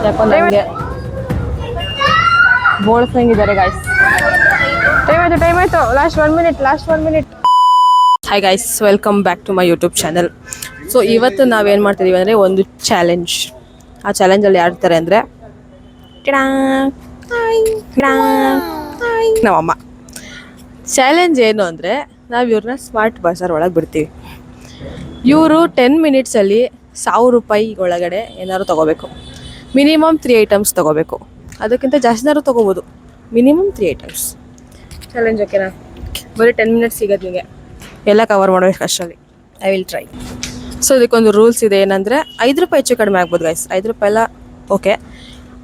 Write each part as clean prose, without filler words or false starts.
ಯಾಕೋ ನನಗೆ ಬೋಳ್ಸಂಗಿದ್ದಾರೆ ಗಾಯ್ಸ್. ಟೈಮ್ ಆಯ್ತು. Last 1 minute. Hi guys, welcome back to my YouTube channel. So ಇವತ್ತು ನಾವೇನು ಮಾಡ್ತಿದ್ದೀವಿ ಅಂದರೆ ಒಂದು ಚಾಲೆಂಜ್. ಆ ಚಾಲೆಂಜಲ್ಲಿ ಯಾರ್ತಾರೆ ಅಂದರೆ ನಮ್ಮಮ್ಮ. ಚಾಲೆಂಜ್ ಏನು ಅಂದರೆ ನಾವು ಇವ್ರನ್ನ ಸ್ಮಾರ್ಟ್ ಬಜಾರ್ ಒಳಗೆ ಬಿಡ್ತೀವಿ. ಇವರು 10 ಮಿನಿಟ್ಸಲ್ಲಿ 1000 ರೂಪಾಯಿ ಒಳಗಡೆ ಏನಾದ್ರು ತೊಗೋಬೇಕು. ಮಿನಿಮಮ್ 3 ಐಟಮ್ಸ್ ತೊಗೋಬೇಕು. ಅದಕ್ಕಿಂತ ಜಾಸ್ತಿನಾದ್ರು ತೊಗೋಬೋದು. Minimum 3 items. ಚಾಲೆಂಜ್ ಓಕೆನಾ? ಬರೀ 10 ಮಿನಿಟ್ಸ್ ಸಿಗೋದು ನಿಮಗೆ, ಎಲ್ಲ ಕವರ್ ಮಾಡಬೇಕು ಅಷ್ಟರಲ್ಲಿ. I will try. ಸೊ ಇದಕ್ಕೊಂದು ರೂಲ್ಸ್ ಇದೆ, ಏನಂದರೆ 5 ರೂಪಾಯಿ ಹೆಚ್ಚು ಕಡಿಮೆ ಆಗ್ಬೋದು ಗೈಸ್. 5 ರೂಪಾಯಿ ಎಲ್ಲ ಓಕೆ.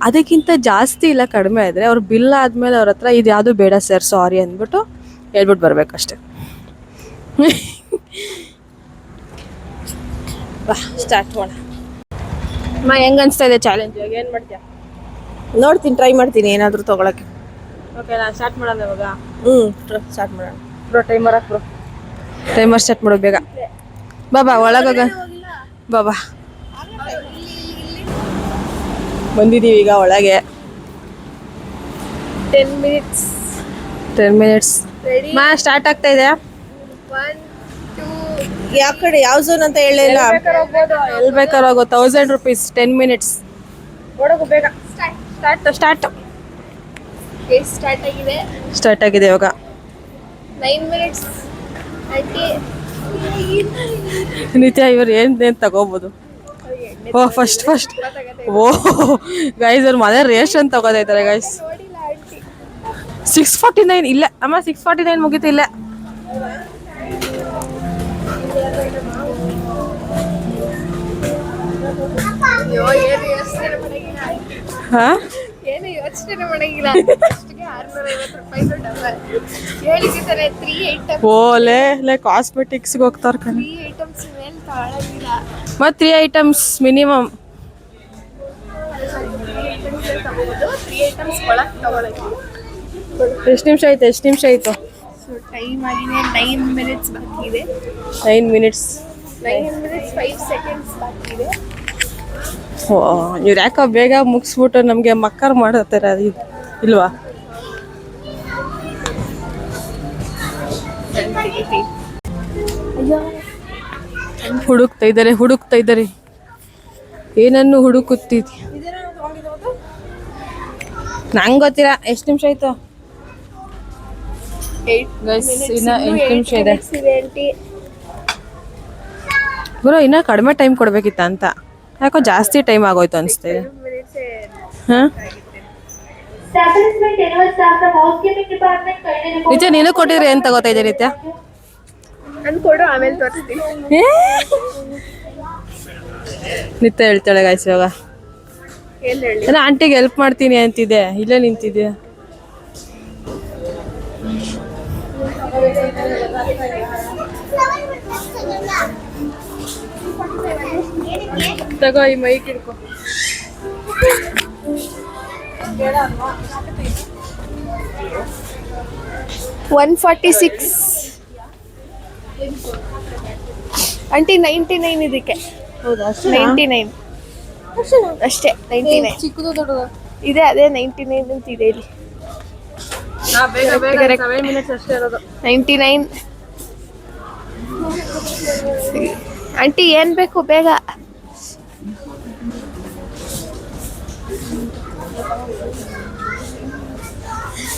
ಅದಕ್ಕಿಂತ ಜಾಸ್ತಿ ಇಲ್ಲ ಕಡಿಮೆ ಆದರೆ ಅವ್ರು ಬಿಲ್ ಆದಮೇಲೆ ಅವ್ರ ಹತ್ರ ಇದು ಯಾವುದು ಬೇಡ ಸರ್ ಸಾರಿ ಅಂದ್ಬಿಟ್ಟು ಹೇಳ್ಬಿಟ್ಟು ಬರಬೇಕಷ್ಟೆ. ಬಾ ಸ್ಟಾರ್ಟ್ ಮಾಡೋಣ. ಹೆಂಗೆ ಅನಿಸ್ತಾ ಇದೆ ಚಾಲೆಂಜ್? ಇವಾಗ ಏನು ಮಾಡ್ತೀಯಾ? ನೋಡ್ತೀನಿ, ಟ್ರೈ ಮಾಡ್ತೀನಿ ಏನಾದರೂ ತೊಗೊಳಕ್ಕೆ. ಓಕೆ, ನಾನು ಸ್ಟಾರ್ಟ್ ಮಾಡೋಣ ಇವಾಗ. ಸ್ಟಾರ್ಟ್ ಮಾಡೋಣ. ಬ್ರೋ ಟೈಮರ್ ಹಾಕ್ ಬ್ರೋ. ಟೈಮರ್ ಸ್ಟಾರ್ಟ್ ಮಾಡೋ ಬೇಗ. ಬಾಬಾ ಒಳಗೋಗ. ಬಾಬಾ ಬಂದಿದ್ದೀವಿ ಈಗ ಒಳಗೆ. 10 ಮಿನಿಟ್ಸ್. ಮಾ ಸ್ಟಾರ್ಟ್ ಆಗ್ತಾ ಇದೆ. 1 2 ಯಾವ ಕಡೆ ಯಾವ ಝೋನ್ ಅಂತ ಹೇಳಿಲ್ಲ. ಎಲ್ಲಿ ಬೇಕಾದ್ರೂ ಹೋಗೋ. 1000 ರೂಪೀಸ್ 10 ಮಿನಿಟ್ಸ್. ಒಳಗು ಬೇಗ. ಸ್ಟಾರ್ಟ್ ಸ್ಟಾರ್ಟ್ ಆಗಿದೆ ಇವಾಗ. 9 ಮಿನಿಟ್ಸ್. ನಿತ್ಯ ಇವ್ರು ಏನು ತಗೋಬೋದು? ಫಸ್ಟ್ ಗೈಸ್ ಅವ್ರು ಮನೆ ರೇಷನ್ ತಗೋತಾ ಇದ್ದಾರೆ ಗೈಸ್. 649 ಇಲ್ಲ ಅಮ್ಮ, 649 ಮುಗೀತು ಇಲ್ಲ. ಏನು ಯೋಚನೆ ಮಾಡಂಗಿಲ್ಲ. ಓಲೆ ಕಾಸ್ಮೆಟಿಕ್ಸ್ಗೆ ಹೋಗ್ತಾರೆ ಕಣೆ. ಮತ್ತು 3 ಐಟಮ್ಸ್ ಮಿನಿಮಮ್. ಎಷ್ಟು ನಿಮಿಷ ಆಯ್ತು? ಟೈಮ್ ಆಗಿದೆ 9 ಮಿನಿಟ್ಸ್ ಬಾಕಿ ಇದೆ. 9 ಮಿನಿಟ್ಸ್ 5 ಸೆಕೆಂಡ್ಸ್ ಬಾಕಿ ಇದೆ. ಇವ್ರು ಯಾಕೋ ಬೇಗ ಮುಗಿಸ್ಬಿಟ್ಟು ನಮಗೆ ಮಕ್ಕರ್ ಮಾಡತ್ತಾರೆ ಇಲ್ವಾ? ಹುಡುಕ್ತಾ ಇದ್ದಾರೆ. ಏನನ್ನು ಹುಡುಕುತ್ತಿದ್ದಿ? ನಂಗೆ ಗೊತ್ತಿಲ್ಲ. ಎಷ್ಟು ನಿಮಿಷ ಆಯ್ತು? 8 ಇನ್ನ 8 ನಿಮಿಷ ಇದೆ. ಆಂಟಿ ಗುರು ಇನ್ನ ಕಡಿಮೆ ಟೈಮ್ ಕೊಡ್ಬೇಕಿತ್ತ ಅಂತ. ಯಾಕೋ ಜಾಸ್ತಿ ಟೈಮ್ ಆಗೋಯ್ತು ಅನಿಸ್ತಿದೆ. ಹಾಂ ನಿತ್ಯ ನೀನು ಕೊಟ್ಟಿದ್ರೆ ಏನು ತಗೋತಾ ಇದ್ದೆ ನಿತ್ಯ? ನಾನು ಕೊಡು, ಆಮೇಲೆ ತೋರಿಸ್ತೀನಿ. ನಿತ್ಯ ಹೇಳ್ತಾಳೆ ಗಾಯ್ಸ್ ಇವಾಗ. ಏನು ಹೇಳಿ? ನಾನು ಆಂಟಿಗೆ ಹೆಲ್ಪ್ ಮಾಡ್ತೀನಿ ಅಂತಿದ್ದೆ, ಇಲ್ಲೇ ನಿಂತಿದ್ದೆ. ತಗೋ ಈ ಮೈಕ್ ಹಿಡ್ಕೊ. 146 ಆಂಟಿ 99 ಇದಕ್ಕೆ. ಹೌದಾ? 99 ಅಷ್ಟೇ. 99 ಚಿಕ್ಕದು ದೊಡ್ಡದು ಇದೆ. ಅದೇ 99 ಅಂತ ಇದೆ ಇಲ್ಲಿ. ಬೇಗ 7 ಮಿನಿಟ್ಸ್ ಅಷ್ಟೇ ಇರೋದು. 99 ಆಂಟಿ ಏನು ಬೇಕು ಬೇಗ?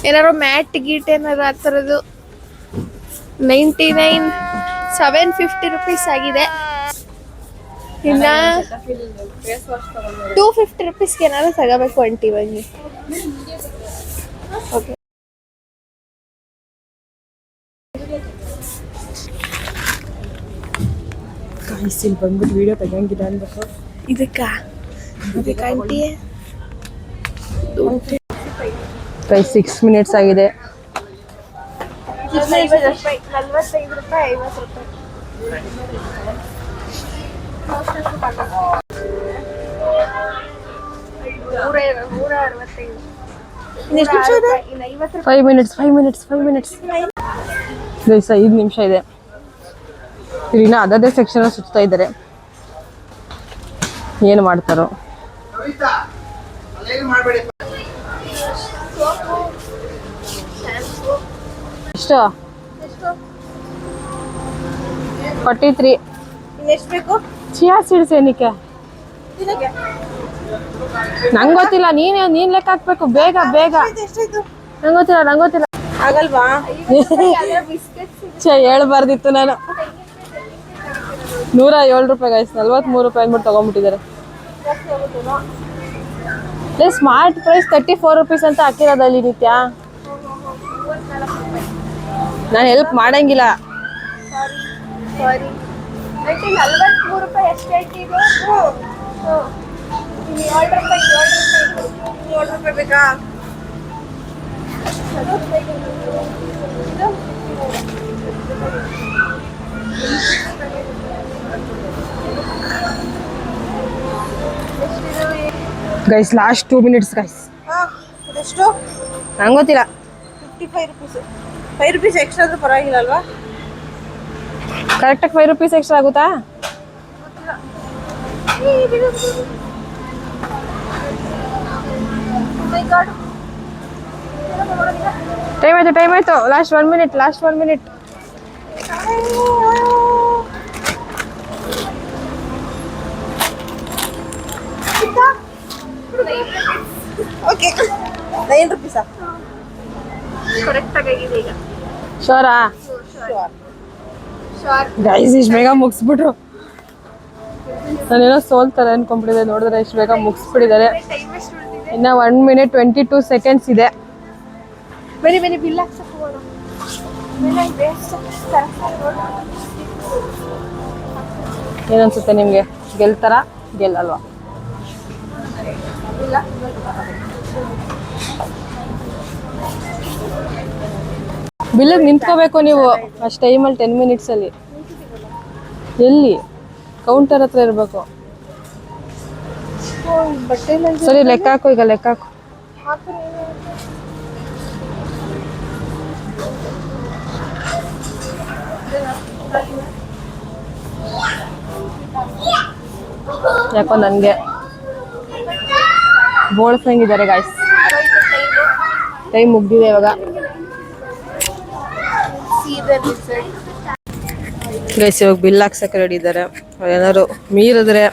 ಏನಾರು ಮ್ಯಾಟ್ ಗೀಟ್ ಏನಾರು ಆ ಥರದ್ದು. 99 750 ರೂಪೀಸ್ ಆಗಿದೆ. ಇನ್ನ 250 ರೂಪೀಸ್ಗೆ ಏನಾದ್ರು ತಗೋಬೇಕು ಆಂಟಿ ಬನ್ನಿ. ಓಕೆ ಇಲ್ಲಿ ಬಂದ್ಬಿಟ್ಟು ವಿಡಿಯೋ ತೆಗಿಯಂಗಿಲ್ಲ ಅನ್ಬೇಕು. ಇದಕ್ಕೆ ಆಂಟಿ 6 ಮಿನಿಟ್ಸ್ ಆಗಿದೆ. 45 ರೂಪಾಯಿ 50 ರೂಪಾಯಿ. 5 ಮಿನಿಟ್ಸ್ ಗೈಸ್. 5 ನಿಮಿಷ ಇದೆ. ಇನ್ನ ಅದೇ ಸೆಕ್ಷನ್ ಸುತ್ತಾ ಇದ್ದಾರೆ. ಏನು ಮಾಡ್ತಾರೋ. ಎಷ್ಟು 43. ಇನ್ನೆಷ್ಟು ಬೇಕು ಚಿಯಾ ಸೀಡ್ಸ್ ಏನಕ್ಕೆ ತಿನ್ನಕ್ಕೆ? ನಂಗೆ ಗೊತ್ತಿಲ್ಲ, ನೀನ್ ಲೆಕ್ಕ ಹಾಕ್ಬೇಕು ಬೇಗ ಬೇಗ. ಎಷ್ಟಾಯ್ತು? ನಂಗೆ ಗೊತ್ತಿಲ್ಲ ಆಗಲ್ವಾ? ಹೇಳ್ಬಾರ್ದಿತ್ತು ನಾನು. 107 ರೂಪಾಯಿ ಗೈಸ್, 43 ರೂಪಾಯಿ ಅಂದ್ಬಿಟ್ಟು ತಗೊಂಡ್ಬಿಟ್ಟಿದ್ದಾರೆ. ಸ್ಮಾರ್ಟ್ ಪ್ರೈಸ್ 34 ರುಪೀಸ್ ಅಂತ ಹಾಕಿರೋದಲ್ಲಿ ನಿತ್ಯ. ನಾನು ಹೆಲ್ಪ್ ಮಾಡಂಗಿಲ್ಲ. ಸಾರಿ 43 ರೂಪಾಯಿ ಎಷ್ಟು ಹೇಳ್ತೀವಿ? 7 ರೂಪಾಯಿ ಬೇಕಾ? Guys last 2 minutes guys. ಎಷ್ಟು? ನಂಗೆ ಗೊತ್ತಿಲ್ಲ. 55 ರುಪೀಸ್. 5 ರೂಪೀಸ್ ಎಕ್ಸ್ಟ್ರಾ ಆದ್ರೂ ಪರವಾಗಿಲ್ಲ ಅಲ್ವಾ? ಕರೆಕ್ಟಾಗಿ 5 ರೂಪೀಸ್ ಎಕ್ಸ್ಟ್ರಾ ಆಗುತ್ತಾ? ಟೈಮ್ ಆಯ್ತು. Last 1 minute. ಓಕೆ 9 ರೂಪೀಸಾ? ಕರೆಕ್ಟಾಗಿ ಆಗಿದೆ ಈಗ. ಶೋರಾ ಗೈಸ್? ಇಷ್ಟು ಬೇಗ ಮುಗಿಸ್ಬಿಟ್ರು. ನಾನೇನೋ ಸೋಲ್ತಾರೆ ಅನ್ಕೊಂಡ್ಬಿಟ್ಟಿದೆ, ನೋಡಿದ್ರೆ ಇಷ್ಟು ಬೇಗ ಮುಗಿಸ್ಬಿಟ್ಟಿದ್ದಾರೆ. ಇನ್ನು 1 ಮಿನಿಟ್ 22 ಸೆಕೆಂಡ್ಸ್ ಇದೆ. ಬರೀ ಬಿಲ್ ಹಾಕ್ಸಕ್ಕೆ ಹೋಗೋಣ. ಏನನ್ಸುತ್ತೆ ನಿಮಗೆ? ಗೆಲ್ತಾರ ಗೆಲ್ಲಲ್ವಾ? ಬಿಲ್ಲಿಗೆ ನಿಂತ್ಕೋಬೇಕು ನೀವು ಅಷ್ಟು ಟೈಮಲ್ಲಿ. 10 ಮಿನಿಟ್ಸಲ್ಲಿ ಎಲ್ಲಿ? ಕೌಂಟರ್ ಹತ್ರ ಇರಬೇಕು. ಸರಿ ಲೆಕ್ಕ ಹಾಕು, ಈಗ ಲೆಕ್ಕ ಹಾಕು. ಯಾಕೋ ನನಗೆ ಬೋಳ್ಸಂಗಿದ್ದಾರೆ ಗಾಯ್ಸ್. ಟೈಮ್ ಮುಗ್ದಿದೆ ಇವಾಗ ಗೈಸ್. ಇವಾಗ ಬಿಲ್ ಹಾಕ್ಸಕ್ಕೆ ರೆಡಿ ಇದ್ದಾರೆ. ಏನಾದ್ರು ಮೀರಿದ್ರೆ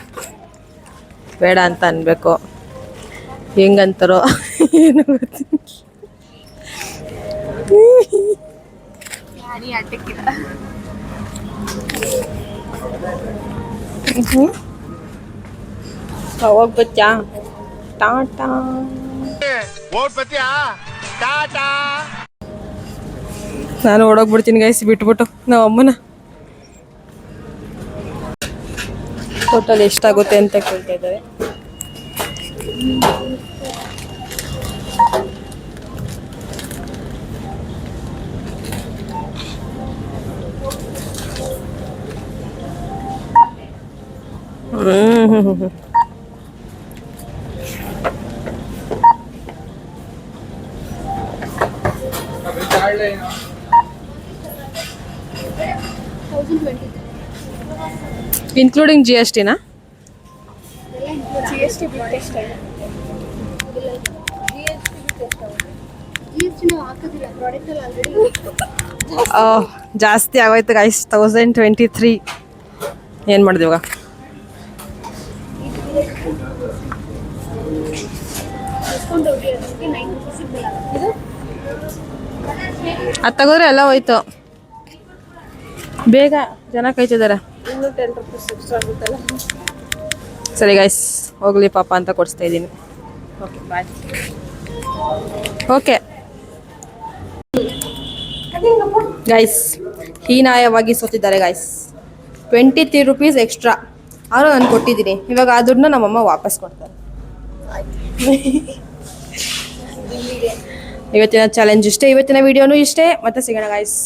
ಬೇಡ ಅಂತ ಅನ್ಬೇಕು. ಹೆಂಗಂತಾರೋ ಏನು ಗೊತ್ತಿಲ್ಲ. ಹೋಗ್ಬತ್ತಾ? ಟಾಟಾ. ನಾನು ಓಡೋಗ್ಬಿಡ್ತೀನಿ ಗೈಸ್, ಬಿಟ್ಬಿಟ್ಟು ನಾವು ಅಮ್ಮನ. ಟೋಟಲ್ ಎಷ್ಟಾಗುತ್ತೆ ಅಂತ ಕೇಳ್ತಾ ಇದ್ದಾರೆ. ಇನ್ಕ್ಲೂಡಿಂಗ್ GST ನಾ? ಜಾಸ್ತಿ ಆಗೋಯ್ತು ಗೈಸ್. 1023. ಏನು ಮಾಡಿದೆ ಇವಾಗ? ಅದು ತಗೋದ್ರೆ ಎಲ್ಲ ಹೋಯ್ತು. ಬೇಗ ಜನ ಕಾಯ್ತಿದ್ದಾರೆ. ಇನ್ನೂ 10 ರೂಪೀಸ್ ಎಕ್ಸ್ಟ್ರಾ ಆಗುತ್ತಲ್ಲ. ಸರಿ ಗೈಸ್, ಹೋಗ್ಲಿ ಪಾಪ ಅಂತ ಕೊಡಿಸ್ತಾ ಇದ್ದೀನಿ. Okay bye. ಓಕೆ ಗೈಸ್, ಹೀನಾಯವಾಗಿ ಸೋತಿದ್ದಾರೆ ಗೈಸ್. 23 ರೂಪೀಸ್ ಎಕ್ಸ್ಟ್ರಾ ಅವರು ನಾನು ಕೊಟ್ಟಿದ್ದೀನಿ. ಇವಾಗ ಆ ದುಡ್ಡನ್ನ ನಮ್ಮಮ್ಮ ವಾಪಸ್ ಕೊಡ್ತಾರೆ. ಇವತ್ತಿನ ಚಾಲೆಂಜ್ ಇಷ್ಟೇ, ಇವತ್ತಿನ ವಿಡಿಯೋನು ಇಷ್ಟೇ. ಮತ್ತೆ ಸಿಗೋಣ guys.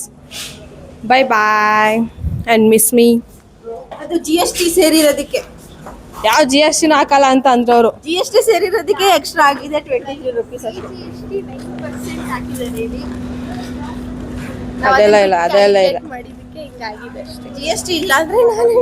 Bye bye and miss me. ಅದು GST ಸೇರಿರೋದಕ್ಕೆ. ಯಾವ GST ಹಾಕಲ್ಲ ಅಂತ ಅಂದ್ರೆ ಅವರು. GST ಸೇರಿರೋದಕ್ಕೆ ಎಕ್ಸ್ಟ್ರಾ ಆಗಿದೆ 23 ರೂಪೀಸ್ ಅಷ್ಟೇ. ಅದೆಲ್ಲ ಇಲ್ಲ. GST ಇಲ್ಲ ಅಂದ್ರೆ ನಾನೇ